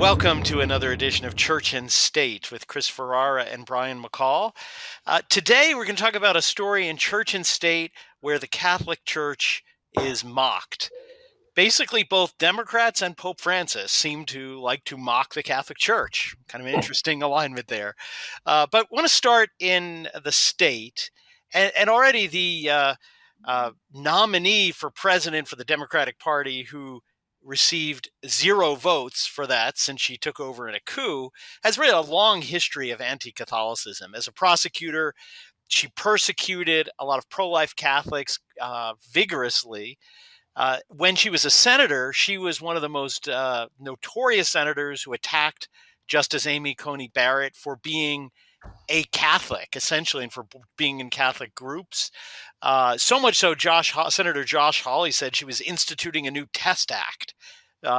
Welcome to another edition of Church and State with Chris Ferrara and Brian McCall. Today, we're going to talk about a story in Church and State where the Catholic Church is mocked. Basically, both Democrats and Pope Francis seem to like to mock the Catholic Church. Kind of an interesting alignment there. But want to start in the state. And already the nominee for president for the Democratic Party, who received 0 votes for that since she took over in a coup, has really a long history of anti-Catholicism. As a prosecutor, she persecuted a lot of pro-life Catholics vigorously. When she was a senator, she was one of the most notorious senators who attacked Justice Amy Coney Barrett for being a Catholic, essentially, and for being in Catholic groups. So much so, Senator Josh Hawley said she was instituting a new test act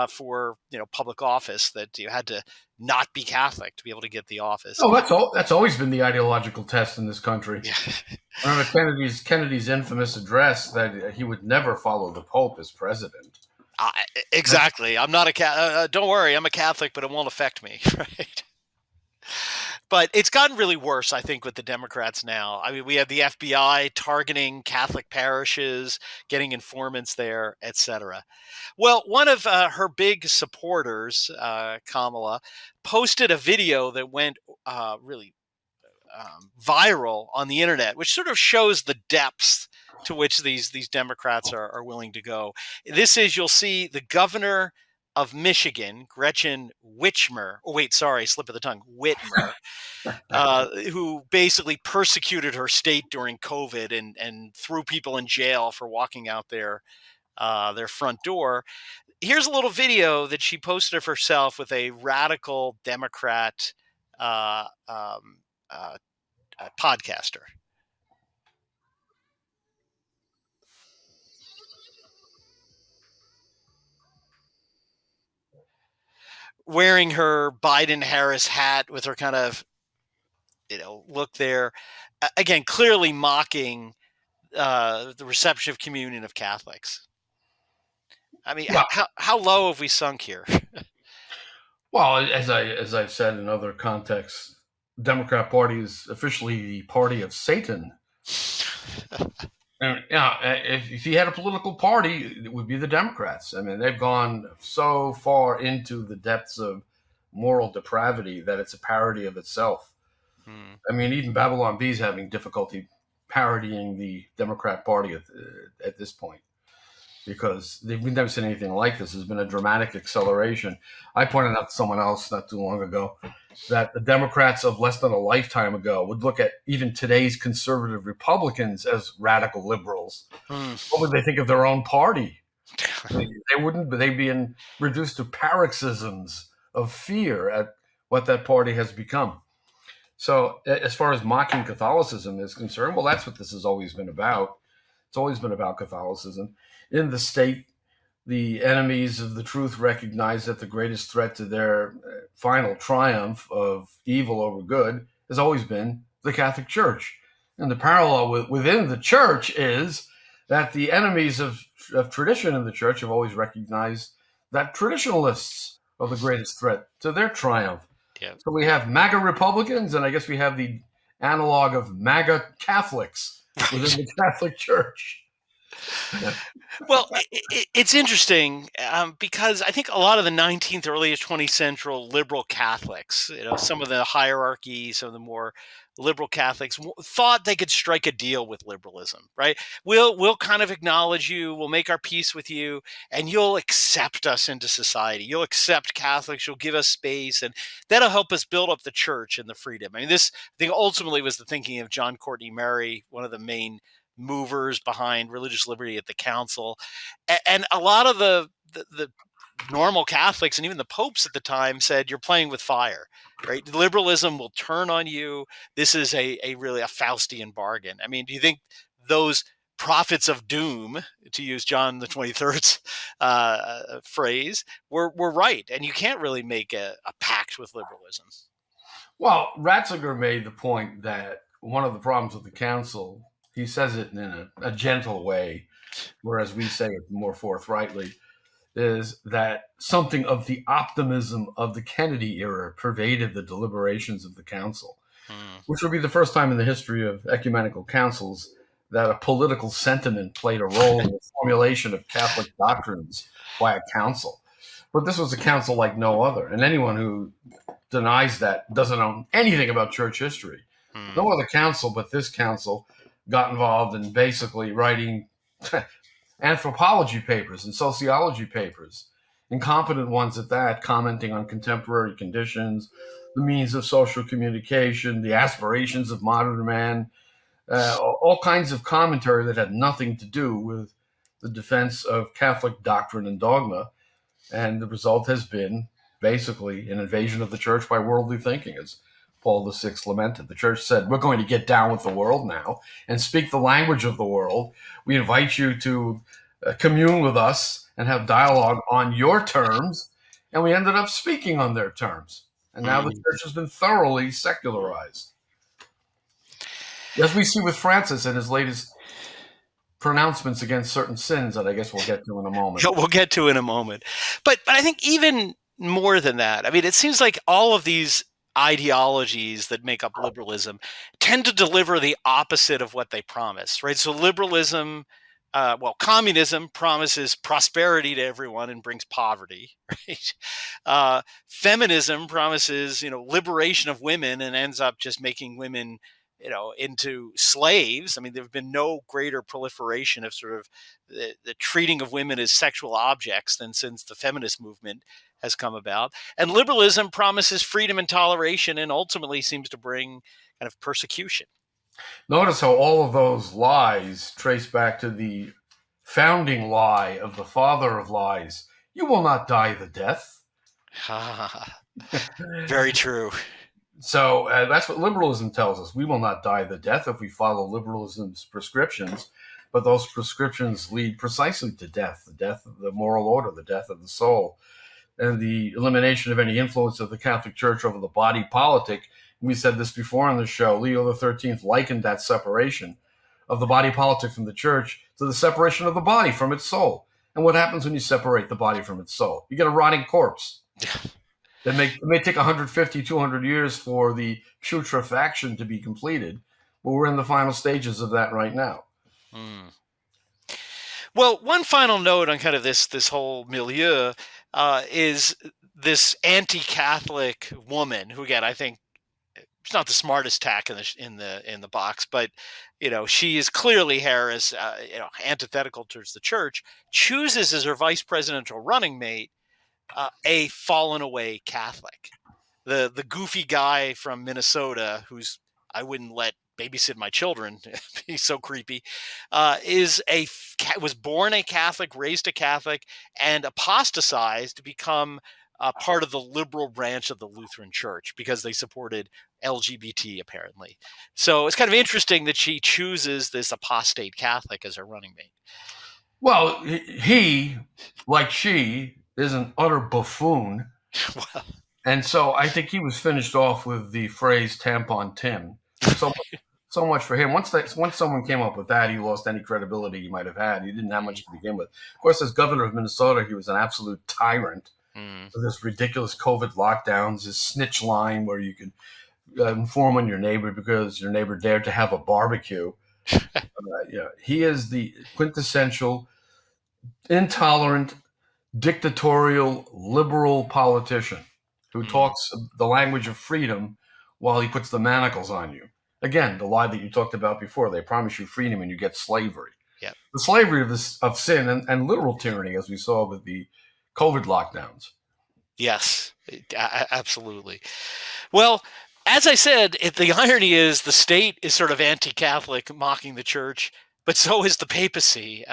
for public office, that you had to not be Catholic to be able to get the office. Oh, that's always been the ideological test in this country. Yeah. Remember Kennedy's infamous address that he would never follow the Pope as president. Exactly. I'm not a Catholic. Don't worry, I'm a Catholic, but it won't affect me, right? But it's gotten really worse, I think, with the Democrats now. I mean, we have the FBI targeting Catholic parishes, getting informants there, etc. Well, one of her big supporters, Kamala, posted a video that went really viral on the internet, which sort of shows the depths to which these Democrats are willing to go. This is, you'll see the governor of Michigan, Gretchen Whitmer. Oh, wait, sorry, slip of the tongue, Whitmer, who basically persecuted her state during COVID and threw people in jail for walking out their front door. Here's a little video that she posted of herself with a radical Democrat podcaster. Wearing her Biden-Harris hat with her kind of, look there. Again, clearly mocking the receptive communion of Catholics. I mean, Yeah. how low have we sunk here? Well, as I've said in other contexts, the Democrat Party is officially the party of Satan. And, if you had a political party, it would be the Democrats. I mean, they've gone so far into the depths of moral depravity that it's a parody of itself. I mean, even Babylon Bee is having difficulty parodying the Democrat Party at this point, because we've never seen anything like this. There's been a dramatic acceleration. I pointed out to someone else not too long ago that the Democrats of less than a lifetime ago would look at even today's conservative Republicans as radical liberals. What would they think of their own party? They wouldn't. They'd be reduced to paroxysms of fear at what that party has become. So as far as mocking Catholicism is concerned, well, that's what this has always been about. It's always been about Catholicism. In the state, the enemies of the truth recognize that the greatest threat to their final triumph of evil over good has always been the Catholic Church. And the parallel within the church is that the enemies of tradition in the church have always recognized that traditionalists are the greatest threat to their triumph. Yeah. So we have MAGA Republicans, and I guess we have the analog of MAGA Catholics within the Catholic Church. Well, it's interesting because I think a lot of the 19th, early 20th century liberal Catholics, some of the hierarchy, some of the more liberal Catholics thought they could strike a deal with liberalism, right? We'll kind of acknowledge you, we'll make our peace with you, and you'll accept us into society. You'll accept Catholics, you'll give us space, and that'll help us build up the church and the freedom. I mean, this, I think, ultimately was the thinking of John Courtney Murray, one of the main movers behind religious liberty at the council. And a lot of the normal Catholics and even the popes at the time said, you're playing with fire, right? Liberalism will turn on you. This is a really a Faustian bargain. I mean, do you think those prophets of doom, to use John the 23rd's phrase, were right? And you can't really make a pact with liberalism. Well, Ratzinger made the point that one of the problems with the council, he says it in a gentle way, whereas we say it more forthrightly, is that something of the optimism of the Kennedy era pervaded the deliberations of the council, Hmm. which would be the first time in the history of ecumenical councils that a political sentiment played a role in the formulation of Catholic doctrines by a council. But this was a council like no other, and anyone who denies that doesn't know anything about church history. Hmm. No other council but this council got involved in basically writing anthropology papers and sociology papers, incompetent ones at that, commenting on contemporary conditions, the means of social communication, the aspirations of modern man, all kinds of commentary that had nothing to do with the defense of Catholic doctrine and dogma. And the result has been basically an invasion of the church by worldly thinking, as Paul VI lamented. The church said, we're going to get down with the world now and speak the language of the world. We invite you to commune with us and have dialogue on your terms. And we ended up speaking on their terms. And now the Hmm. church has been thoroughly secularized. As we see with Francis and his latest pronouncements against certain sins that I guess we'll get to in a moment. We'll get to in a moment. But I think even more than that, I mean, it seems like all of these ideologies that make up liberalism tend to deliver the opposite of what they promise, right? So liberalism, communism promises prosperity to everyone and brings poverty, right? Feminism promises, liberation of women and ends up just making women, into slaves. I mean, there have been no greater proliferation of sort of the treating of women as sexual objects than since the feminist movement has come about. And liberalism promises freedom and toleration and ultimately seems to bring kind of persecution. Notice how all of those lies trace back to the founding lie of the father of lies. You will not die the death. Very true. So that's what liberalism tells us. We will not die the death if we follow liberalism's prescriptions, but those prescriptions lead precisely to death, the death of the moral order, the death of the soul, and the elimination of any influence of the Catholic Church over the body politic. We said this before on the show. Leo XIII likened that separation of the body politic from the church to the separation of the body from its soul. And what happens when you separate the body from its soul? You get a rotting corpse. It may take 150, 200 years for the putrefaction to be completed, but we're in the final stages of that right now. Mm. Well, one final note on kind of this whole milieu is this anti-Catholic woman who, again, I think she's not the smartest tack in the box, but she is clearly Harris, antithetical towards the church. Chooses as her vice presidential running mate a fallen away Catholic, the goofy guy from Minnesota who's I wouldn't let babysit my children. He's so creepy. Was born a Catholic, raised a Catholic, and apostatized to become part of the liberal branch of the Lutheran Church because they supported LGBT apparently. So it's kind of interesting that she chooses this apostate Catholic as her running mate. Well, he, like she, is an utter buffoon. Well, And so I think he was finished off with the phrase tampon Tim. So much for him. Once someone came up with that, he lost any credibility he might have had. He didn't have much to begin with. Of course, as governor of Minnesota, he was an absolute tyrant with his ridiculous COVID lockdowns, his snitch line where you could inform on your neighbor because your neighbor dared to have a barbecue. He is the quintessential intolerant, dictatorial, liberal politician who talks the language of freedom while he puts the manacles on you. Again, the lie that you talked about before, they promise you freedom and you get slavery. Yep. The slavery of sin and literal tyranny, as we saw with the COVID lockdowns. Yes, absolutely. Well, as I said, the irony is the state is sort of anti-Catholic, mocking the church, but so is the papacy.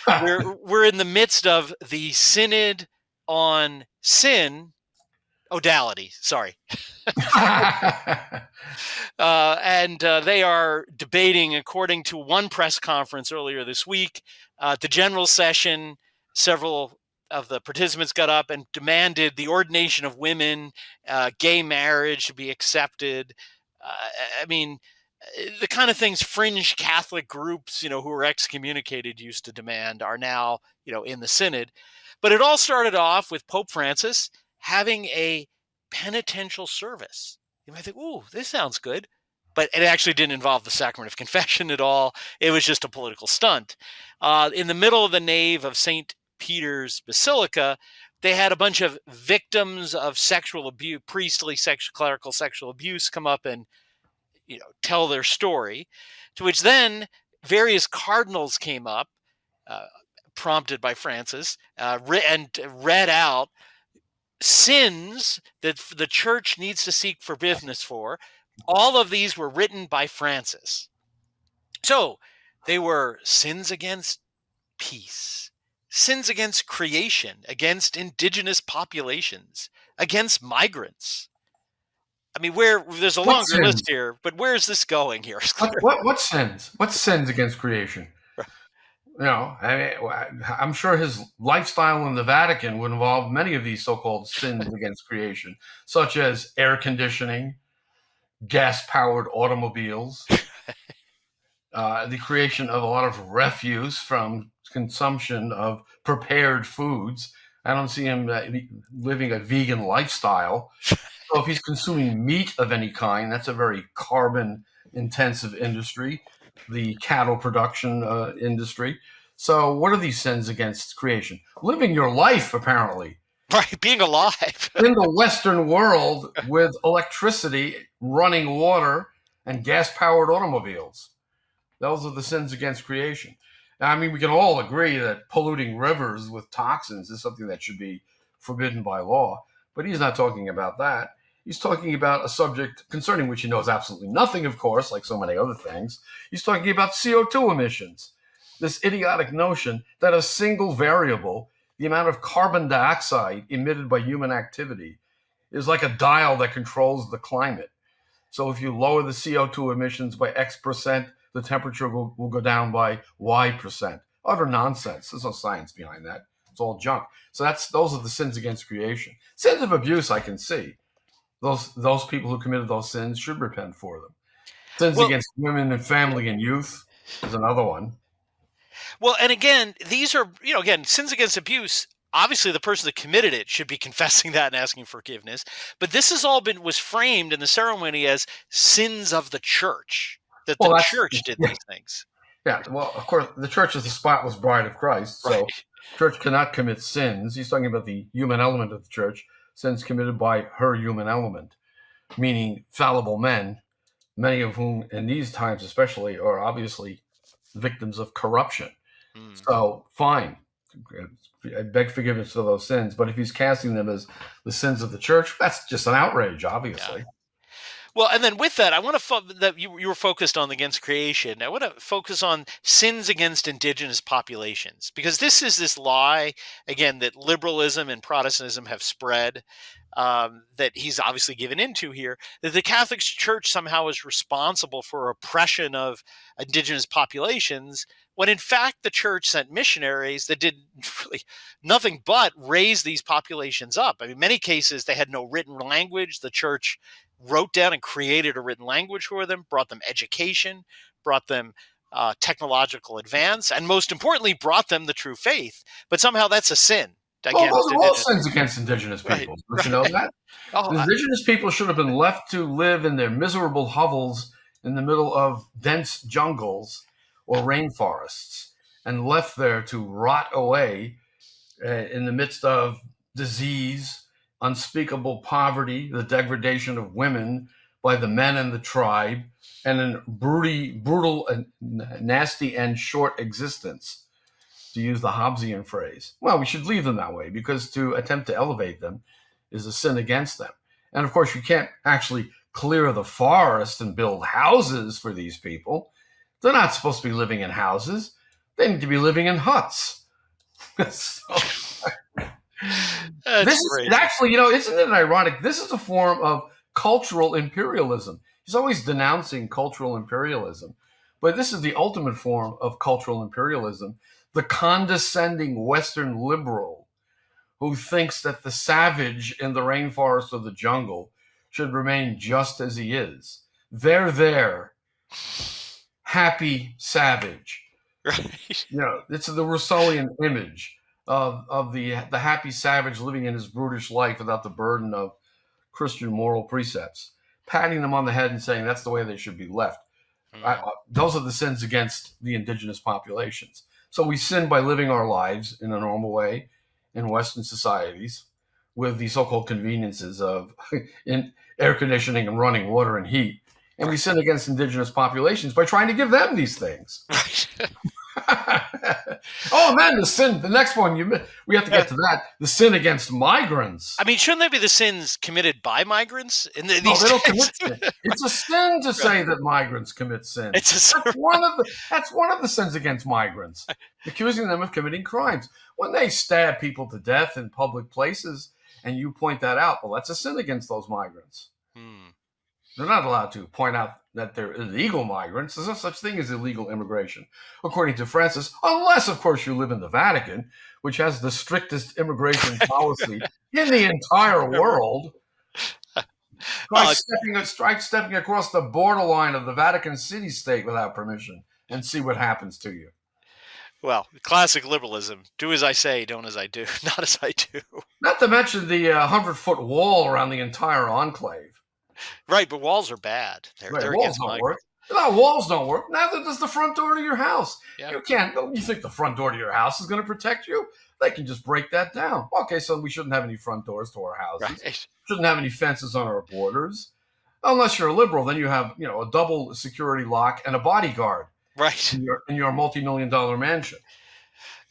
We're in the midst of the Synod on Sin, Odality, sorry. And they are debating, according to one press conference earlier this week, the general session, several of the participants got up and demanded the ordination of women, gay marriage to be accepted. I mean, The kind of things fringe Catholic groups, who were excommunicated used to demand are now, in the synod. But it all started off with Pope Francis having a penitential service. You might think, ooh, this sounds good. But it actually didn't involve the sacrament of confession at all. It was just a political stunt. In the middle of the nave of St. Peter's Basilica, they had a bunch of victims of sexual abuse, priestly, clerical sexual abuse, come up and tell their story, to which then various cardinals came up, uh, prompted by Francis, and read out sins that the church needs to seek forgiveness for. All of these were written by Francis. So they were sins against peace, sins against creation, against indigenous populations, against migrants. I mean, there's a What longer list sins? here, but where's this going here? What sins? What sins against creation? I mean, I'm sure his lifestyle in the Vatican would involve many of these so-called sins against creation, such as air conditioning, gas-powered automobiles, the creation of a lot of refuse from consumption of prepared foods. I don't see him living a vegan lifestyle. So if he's consuming meat of any kind, that's a very carbon-intensive industry, the cattle production industry. So what are these sins against creation? Living your life, apparently. Right, being alive. In the Western world with electricity, running water, and gas-powered automobiles. Those are the sins against creation. Now, I mean, we can all agree that polluting rivers with toxins is something that should be forbidden by law, but he's not talking about that. He's talking about a subject concerning which he knows absolutely nothing, of course, like so many other things. He's talking about CO2 emissions. This idiotic notion that a single variable, the amount of carbon dioxide emitted by human activity, is like a dial that controls the climate. So if you lower the CO2 emissions by X percent, the temperature will go down by Y percent. Utter nonsense. There's no science behind that. It's all junk. So those are the sins against creation. Sins of abuse, I can see. Those people who committed those sins should repent for them. Sins Well, against women and family and youth is another one. and again, these are, again, sins against abuse. Obviously, the person that committed it should be confessing that and asking forgiveness. But this has all was framed in the ceremony as sins of the church, that the Well, church did these things. yeah. Well, of course, the church is the spotless bride of Christ, Right. so church cannot commit sins. He's talking about the human element of the church, sins committed by her human element, meaning fallible men, many of whom in these times especially are obviously victims of corruption. So fine, I beg forgiveness for those sins, but if he's casting them as the sins of the church, that's just an outrage, obviously. Yeah. Well, and then with that, I want to that you were focused on against creation. I want to focus on sins against indigenous populations, because this is this lie again that liberalism and Protestantism have spread, that he's obviously given into here, that the Catholic Church somehow is responsible for oppression of indigenous populations, when in fact the church sent missionaries that did really nothing but raise these populations up. I mean, in many cases they had no written language. The church wrote down and created a written language for them, brought them education, brought them technological advance, and most importantly, brought them the true faith. But somehow that's a sin Well, against those are all indigenous. sins against indigenous Right, people. Don't you know that? Oh, Indigenous people should have been left to live in their miserable hovels in the middle of dense jungles or rainforests and left there to rot away in the midst of disease, unspeakable poverty, the degradation of women by the men in the tribe, and a brutal, and nasty, and short existence, to use the Hobbesian phrase. Well, we should leave them that way, because to attempt to elevate them is a sin against them. And of course, you can't actually clear the forest and build houses for these people. They're not supposed to be living in houses. They need to be living in huts. So, this is crazy. actually, isn't it ironic? This is a form of cultural imperialism. He's always denouncing cultural imperialism, but this is the ultimate form of cultural imperialism. The condescending Western liberal who thinks that the savage in the rainforest or the jungle should remain just as he is. They're there happy savage. Right. It's the Russellian image of the happy savage living in his brutish life without the burden of Christian moral precepts, patting them on the head and saying that's the way they should be left. Those are the sins against the indigenous populations. So we sin by living our lives in a normal way in Western societies with the so-called conveniences of in air conditioning and running water and heat. And we sin against indigenous populations by trying to give them these things. Right. Oh, man, the next one, we have to get to that. The sin against migrants. I mean, shouldn't they be the sins committed by migrants? No, they don't commit sin. It's a sin to say that migrants commit sin. That's one of the sins against migrants, accusing them of committing crimes. When they stab people to death in public places and you point that out, well, that's a sin against those migrants. They're not allowed to point out that they're illegal migrants. There's no such thing as illegal immigration, according to Francis, unless, of course, you live in the Vatican, which has the strictest immigration policy in the entire world. Try stepping across the borderline of the Vatican city-state without permission and see what happens to you. Well, classic liberalism. Do as I say, don't as I do. Not as I do. Not to mention the 100-foot wall around the entire enclave. Right, but walls are bad. They're walls don't work. No, walls don't work. Neither does the front door to your house. Yeah. You think the front door to your house is going to protect you? They can just break that down. Okay, so we shouldn't have any front doors to our houses. Right. Shouldn't have any fences on our borders. Unless you're a liberal, then you have a double security lock and a bodyguard. Right. In your multi-million-dollar mansion.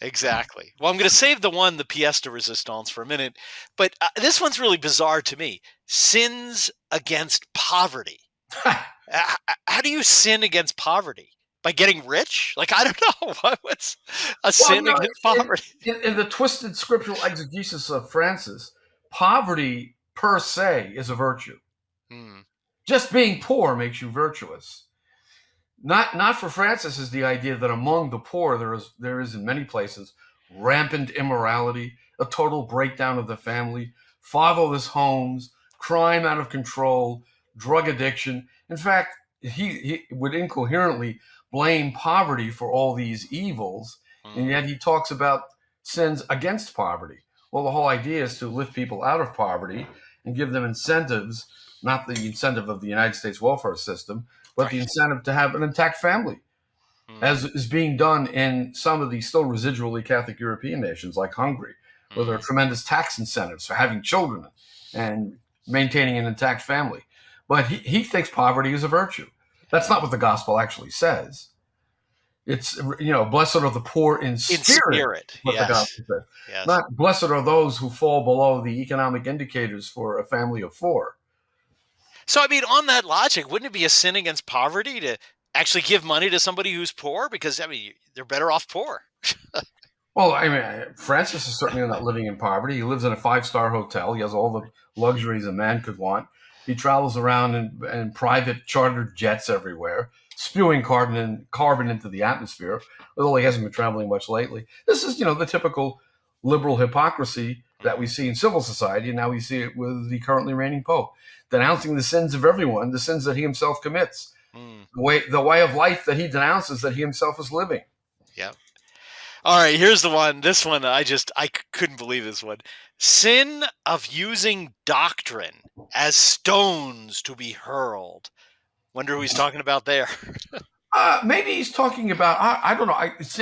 Exactly. Well, I'm going to save the pièce de résistance for a minute, but this one's really bizarre to me. Sins against poverty. How do you sin against poverty? By getting rich? Like, I don't know. What's a sin against poverty? In the twisted scriptural exegesis of Francis, poverty per se is a virtue. Just being poor makes you virtuous. Not for Francis is the idea that among the poor there is in many places rampant immorality, a total breakdown of the family, fatherless homes, crime out of control, drug addiction. In fact, he would incoherently blame poverty for all these evils, and yet he talks about sins against poverty. Well, the whole idea is to lift people out of poverty and give them incentives, not the incentive of the United States welfare system, but the incentive to have an intact family, as is being done in some of the still residually Catholic European nations like Hungary, where there are tremendous tax incentives for having children and maintaining an intact family. But he thinks poverty is a virtue. That's not what the gospel actually says. It's, blessed are the poor in spirit. What the gospel says. Yes. Not blessed are those who fall below the economic indicators for a family of four. So, I mean, on that logic, wouldn't it be a sin against poverty to actually give money to somebody who's poor? Because, I mean, they're better off poor. Well, I mean, Francis is certainly not living in poverty. He lives in a 5-star hotel. He has all the luxuries a man could want. He travels around in private chartered jets everywhere, spewing carbon into the atmosphere, although he hasn't been traveling much lately. This is, the typical liberal hypocrisy that we see in civil society, and now we see it with the currently reigning Pope, denouncing the sins of everyone, the sins that he himself commits, the way of life that he denounces that he himself is living. Yeah. All right, here's the one. This one, I couldn't believe this one. Sin of using doctrine as stones to be hurled. Wonder who he's talking about there. Maybe he's talking about, I don't know.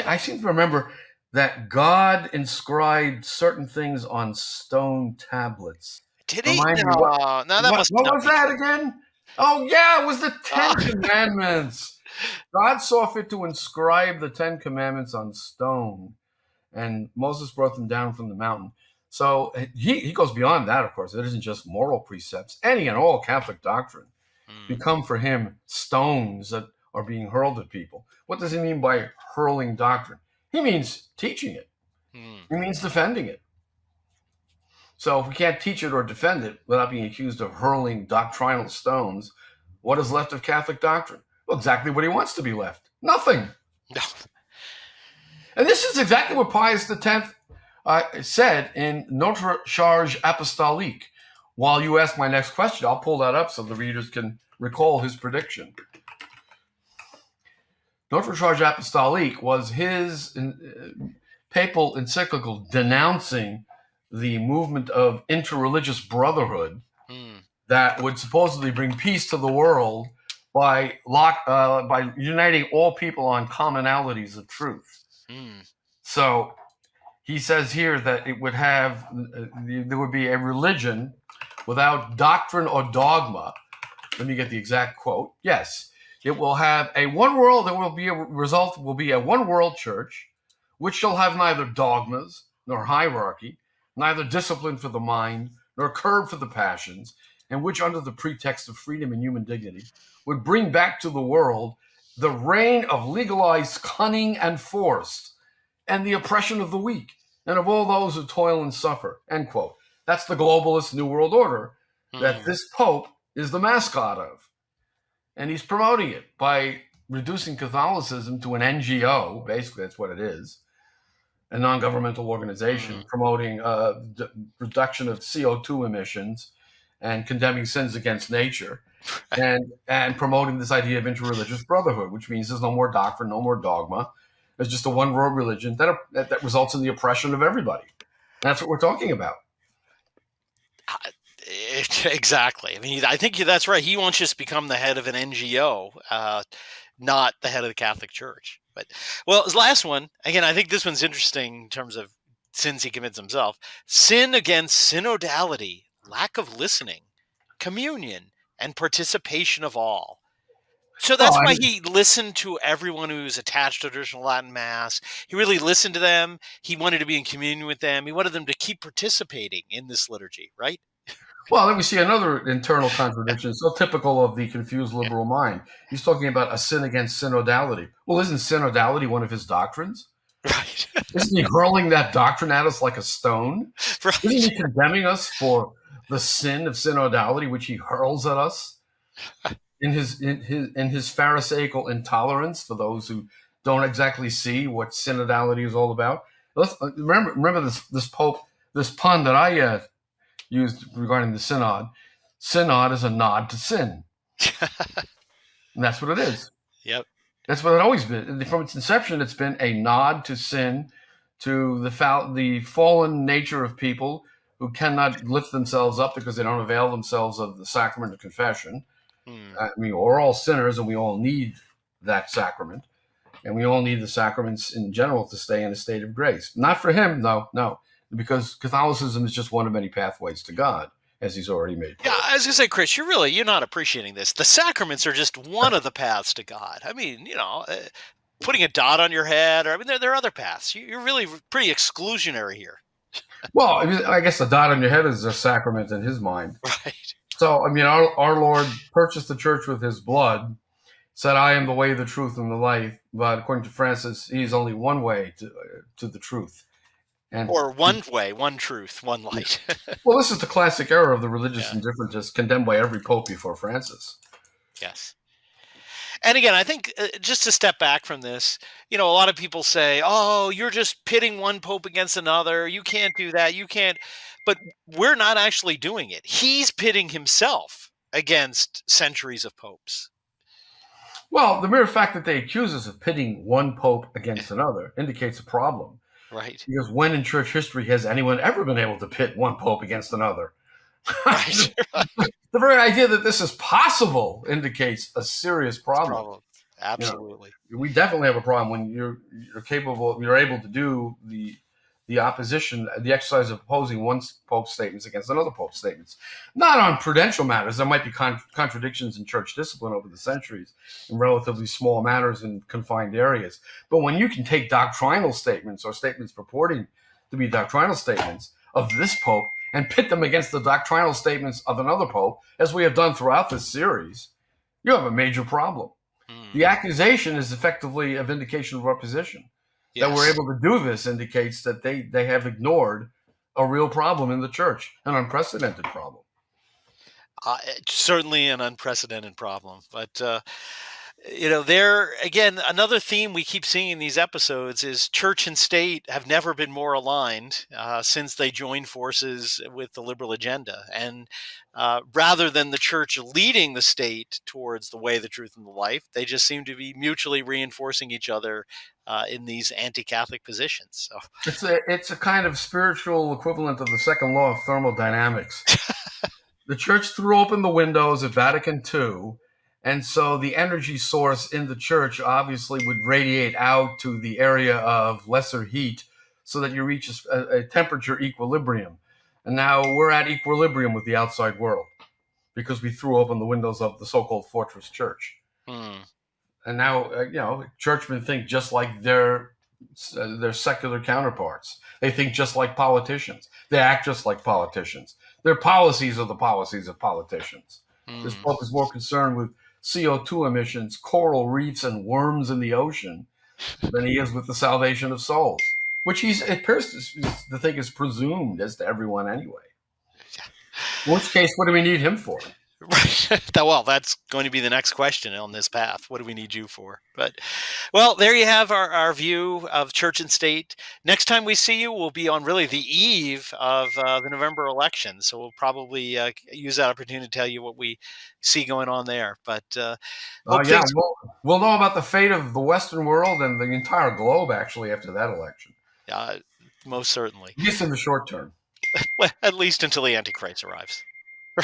I seem to remember that God inscribed certain things on stone tablets. Did he? What was that again? Oh, yeah, it was the 10 Commandments. God saw fit to inscribe the 10 Commandments on stone, and Moses brought them down from the mountain. So he goes beyond that, of course. It isn't just moral precepts. Any and all Catholic doctrine become for him stones that are being hurled at people. What does he mean by hurling doctrine? He means teaching it. He means defending it. So if we can't teach it or defend it without being accused of hurling doctrinal stones, what is left of Catholic doctrine? Well, exactly what he wants to be left. Nothing. No. And this is exactly what Pius X said in Notre Charge Apostolique. While you ask my next question, I'll pull that up so the readers can recall his prediction. Notre Charge Apostolique was his papal encyclical denouncing the movement of interreligious brotherhood that would supposedly bring peace to the world by uniting all people on commonalities of truth. So he says here that it would have there would be a religion without doctrine or dogma. Let me get the exact quote. Yes, it will have a one world. There will be a result. Will be a one world church, which shall have neither dogmas nor hierarchy, neither discipline for the mind nor curb for the passions, and which, under the pretext of freedom and human dignity, would bring back to the world the reign of legalized cunning and force, and the oppression of the weak, and of all those who toil and suffer, end quote. That's the globalist New World Order that this Pope is the mascot of. And he's promoting it by reducing Catholicism to an NGO, basically that's what it is, a non-governmental organization, promoting reduction of CO2 emissions and condemning sins against nature, and promoting this idea of interreligious brotherhood, which means there's no more doctrine, no more dogma. There's just a one-world religion that results in the oppression of everybody. And that's what we're talking about. Exactly. I mean, I think that's right. He wants you to become the head of an NGO, not the head of the Catholic Church. But, well, his last one, again, I think this one's interesting in terms of sins he commits himself. Sin against synodality, lack of listening, communion, and participation of all. So that's why he listened to everyone who's attached to traditional Latin Mass. He really listened to them. He wanted to be in communion with them. He wanted them to keep participating in this liturgy, right? Well, then we see another internal contradiction, so typical of the confused liberal mind. He's talking about a sin against synodality. Well, isn't synodality one of his doctrines? Right. Isn't he hurling that doctrine at us like a stone? Right. Isn't he condemning us for the sin of synodality, which he hurls at us in his Pharisaical intolerance for those who don't exactly see what synodality is all about? Let's remember this Pope, this pun that I used regarding the synod. Synod is a nod to sin. And that's what it is. Yep. That's what it always been. From its inception, it's been a nod to sin, to the fallen nature of people who cannot lift themselves up because they don't avail themselves of the sacrament of confession. I mean, we're all sinners and we all need that sacrament. And we all need the sacraments in general to stay in a state of grace. Not for him, no. Because Catholicism is just one of many pathways to God, as he's already made clear. Yeah, I was going to say, Chris, you're not appreciating this. The sacraments are just one of the paths to God. I mean, putting a dot on your head, or there are other paths. You're really pretty exclusionary here. Well, I guess the dot on your head is a sacrament in his mind. Right. So, I mean, our Lord purchased the church with his blood, said, I am the way, the truth, and the life. But according to Francis, he's only one way to the truth. Or one way, one truth, one light. Well, this is the classic error of the religious indifferentists condemned by every pope before Francis. Yes. And again, I think just to step back from this, a lot of people say, oh, you're just pitting one pope against another. You can't do that. You can't. But we're not actually doing it. He's pitting himself against centuries of popes. Well, the mere fact that they accuse us of pitting one pope against another indicates a problem. Right. Because when in church history has anyone ever been able to pit one pope against another? Right. The very idea that this is possible indicates a serious problem. Absolutely. We definitely have a problem when you're able to do the opposition, the exercise of opposing one pope's statements against another pope's statements. Not on prudential matters. There might be contradictions in church discipline over the centuries in relatively small matters in confined areas. But when you can take doctrinal statements or statements purporting to be doctrinal statements of this pope and pit them against the doctrinal statements of another pope, as we have done throughout this series, you have a major problem. The accusation is effectively a vindication of our position. Yes. That we're able to do this indicates that they have ignored a real problem in the church, an unprecedented problem. Certainly an unprecedented problem. But There again, another theme we keep seeing in these episodes is church and state have never been more aligned since they joined forces with the liberal agenda. And rather than the church leading the state towards the way, the truth, and the life, they just seem to be mutually reinforcing each other in these anti-Catholic positions. So, It's a kind of spiritual equivalent of the second law of thermodynamics. The church threw open the windows at Vatican II, and so the energy source in the church obviously would radiate out to the area of lesser heat so that you reach a temperature equilibrium. And now we're at equilibrium with the outside world because we threw open the windows of the so-called fortress church. hmm. And now, churchmen think just like their secular counterparts. They think just like politicians. They act just like politicians. Their policies are the policies of politicians. This Hmm. Pope is more concerned with CO2 emissions, coral reefs, and worms in the ocean than he is with the salvation of souls, which it appears to think is presumed as to everyone anyway. In which case, what do we need him for? Right. Well, that's going to be the next question on this path. What do we need you for? But, well, there you have our view of church and state. Next time we see you, we'll be on really the eve of the November election. So we'll probably use that opportunity to tell you what we see going on there. But hope Yeah, things, we'll know about the fate of the Western world and the entire globe actually after that election, uh, most certainly, at least in the short term. well, at least until the Antichrist arrives.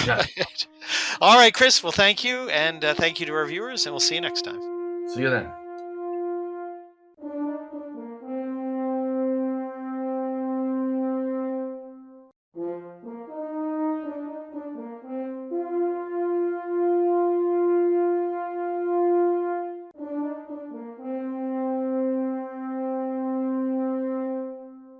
Yes. Right. All right, Chris. Well, thank you. And thank you to our viewers. And we'll see you next time. See you then.